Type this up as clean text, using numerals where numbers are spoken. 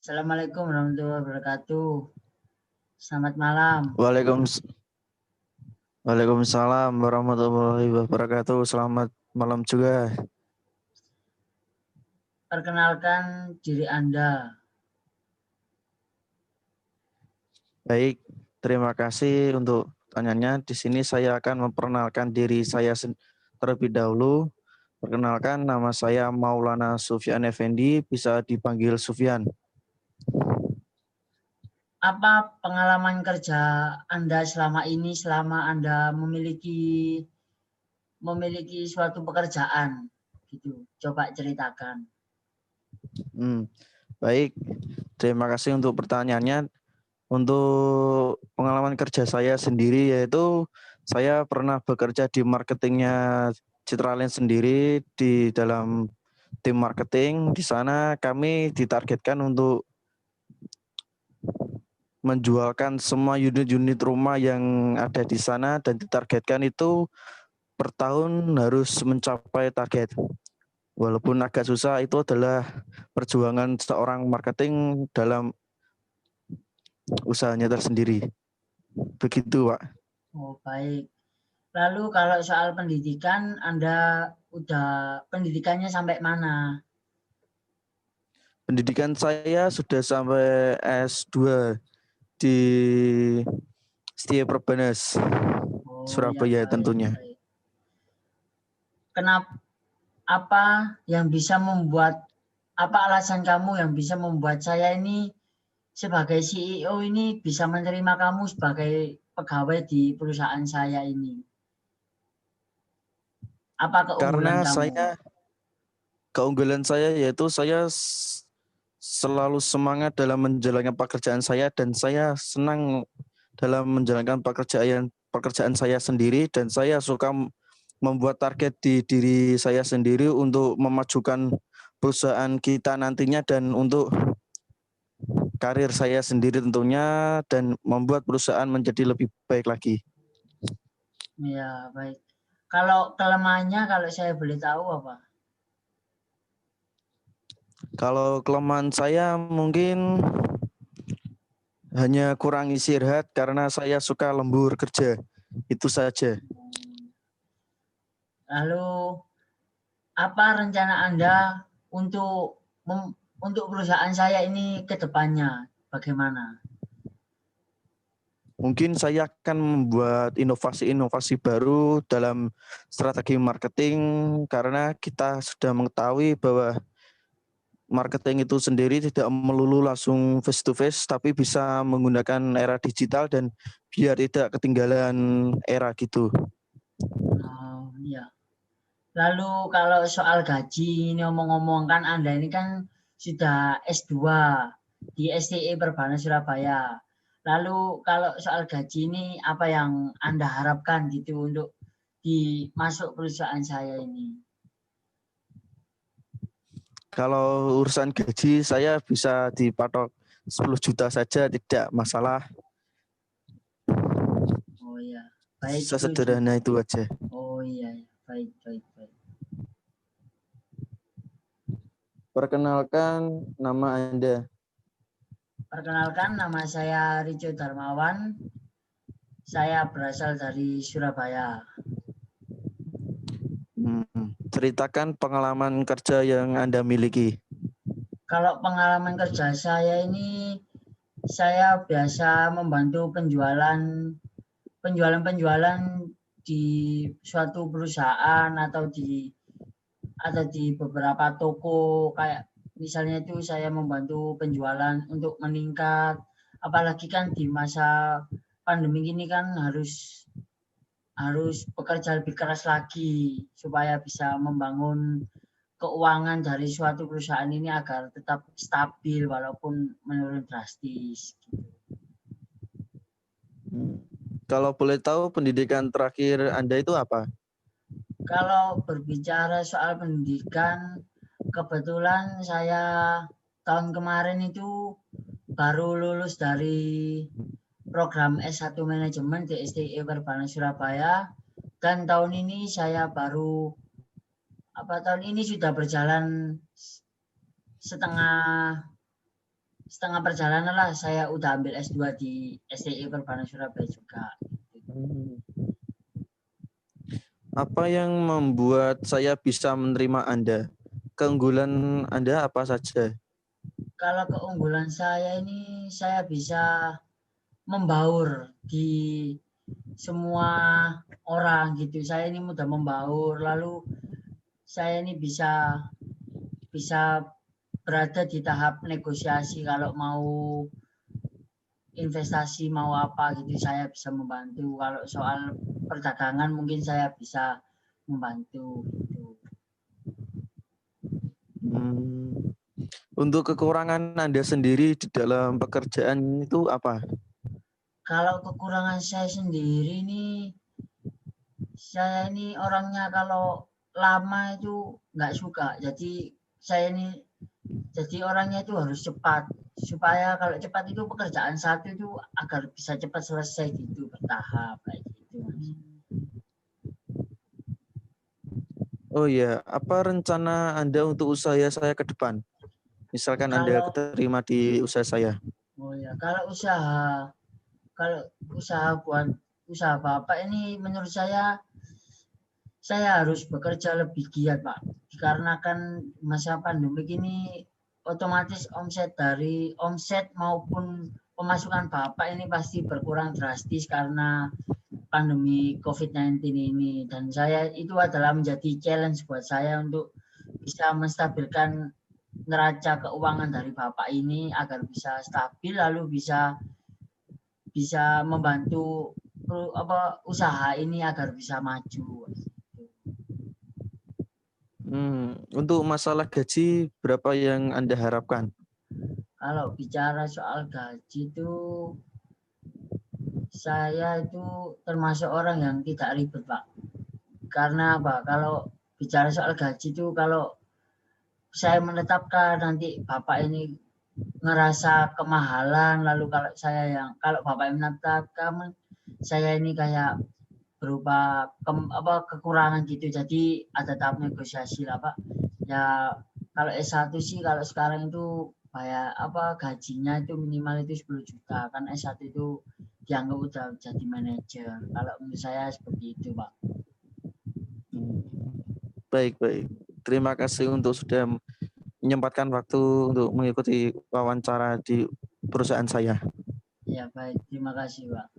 Assalamualaikum warahmatullahi wabarakatuh. Selamat malam. Waalaikumsalam warahmatullahi wabarakatuh. Selamat malam juga. Perkenalkan diri Anda. Baik, terima kasih untuk pertanyaannya. Di sini saya akan memperkenalkan diri saya terlebih dahulu. Perkenalkan, nama saya Maulana Sufyan Effendi, bisa dipanggil Sufyan. Apa pengalaman kerja Anda selama ini, selama Anda memiliki suatu pekerjaan? Gitu. Coba ceritakan. Baik, terima kasih untuk pertanyaannya. Untuk pengalaman kerja saya sendiri, yaitu saya pernah bekerja di marketingnya Citralink sendiri di dalam tim marketing. Di sana kami ditargetkan untuk menjualkan semua unit-unit rumah yang ada di sana, dan ditargetkan itu per tahun harus mencapai target. Walaupun agak susah, itu adalah perjuangan seorang marketing dalam usahanya tersendiri. Begitu, Pak. Oh, baik. Lalu kalau soal pendidikan, Anda udah pendidikannya sampai mana? Pendidikan saya sudah sampai S2 di Setia Perbanas, Surabaya Baik, tentunya. baik. Kenapa, apa alasan kamu yang bisa membuat saya ini sebagai CEO ini bisa menerima kamu sebagai pegawai di perusahaan saya ini? Apa keunggulan Karena kamu? keunggulan saya yaitu saya selalu semangat dalam menjalankan pekerjaan saya, dan saya senang dalam menjalankan pekerjaan saya sendiri, dan saya suka membuat target di diri saya sendiri untuk memajukan perusahaan kita nantinya, dan untuk karir saya sendiri tentunya, dan membuat perusahaan menjadi lebih baik lagi. Ya, baik. Kalau kelemahannya, kalau saya boleh tahu apa? Kalau kelemahan saya mungkin hanya kurang istirahat, karena saya suka lembur kerja. Itu saja. Lalu, apa rencana Anda untuk perusahaan saya ini ke depannya? Bagaimana? Mungkin saya akan membuat inovasi-inovasi baru dalam strategi marketing, karena kita sudah mengetahui bahwa marketing itu sendiri tidak melulu langsung face to face, tapi bisa menggunakan era digital, dan biar tidak ketinggalan era gitu. Oh, iya. Lalu kalau soal gaji, ini omong-omong kan Anda ini kan sudah S2 di STI Perbanas Surabaya. Lalu kalau soal gaji ini apa yang Anda harapkan gitu untuk masuk perusahaan saya ini? Kalau urusan gaji, saya bisa dipatok 10 juta saja, tidak masalah. Oh iya, baik 10 Sesederhana juta. itu aja. Oh iya, baik, baik, baik. Perkenalkan nama Anda. Perkenalkan, nama saya Rico Darmawan. Saya berasal dari Surabaya. Ceritakan pengalaman kerja yang Anda miliki. Kalau pengalaman kerja saya ini, saya biasa membantu penjualan di suatu perusahaan atau di beberapa toko, kayak misalnya itu saya membantu penjualan untuk meningkat, apalagi kan di masa pandemi ini kan harus bekerja lebih keras lagi supaya bisa membangun keuangan dari suatu perusahaan ini agar tetap stabil walaupun menurun drastis. Kalau boleh tahu, pendidikan terakhir Anda itu apa? Kalau berbicara soal pendidikan, kebetulan saya tahun kemarin itu baru lulus dari program S1 Manajemen di STI Perbanas Surabaya, dan tahun ini sudah berjalan setengah setengah perjalanan lah saya udah ambil S2 di STI Perbanas Surabaya juga. Apa yang membuat saya bisa menerima Anda? Keunggulan Anda apa saja? Kalau keunggulan saya ini saya bisa membaur di semua orang gitu. Saya ini mudah membaur, lalu saya ini bisa berada di tahap negosiasi kalau mau investasi mau apa gitu saya bisa membantu. Kalau soal perdagangan mungkin saya bisa membantu gitu. Untuk kekurangan Anda sendiri di dalam pekerjaan itu apa? Kalau kekurangan saya sendiri nih, saya ini orangnya kalau lama itu nggak suka. Jadi saya ini jadi orangnya itu harus cepat supaya kalau cepat itu pekerjaan satu itu agar bisa cepat selesai gitu bertahap kayak gitu Mas. Oh ya, apa rencana Anda untuk usaha saya ke depan? Misalkan Anda Kalau keterima di usaha saya. oh ya kalau usaha buat usaha Bapak ini menurut saya harus bekerja lebih giat Pak. Dikarenakan masa pandemi ini otomatis omset maupun pemasukan Bapak ini pasti berkurang drastis karena pandemi COVID-19 ini. Dan saya itu adalah menjadi challenge buat saya untuk bisa menstabilkan neraca keuangan dari Bapak ini agar bisa stabil lalu bisa membantu usaha ini agar bisa maju. Untuk masalah gaji, berapa yang Anda harapkan? Kalau bicara soal gaji itu saya itu termasuk orang yang tidak ribet Pak. Karena apa? Kalau bicara soal gaji itu kalau saya menetapkan nanti Bapak ini ngerasa kemahalan lalu kalau Bapak yang menetapkan saya ini kayak berupa kekurangan gitu. Jadi ada tahap negosiasi lah Pak. Ya kalau S1 sih kalau sekarang itu gajinya itu minimal itu 10 juta kan S1 itu dianggap udah jadi manajer. Kalau menurut saya seperti itu Pak. Baik. Terima kasih untuk sudah menyempatkan waktu untuk mengikuti wawancara di perusahaan saya. Ya baik, terima kasih Pak.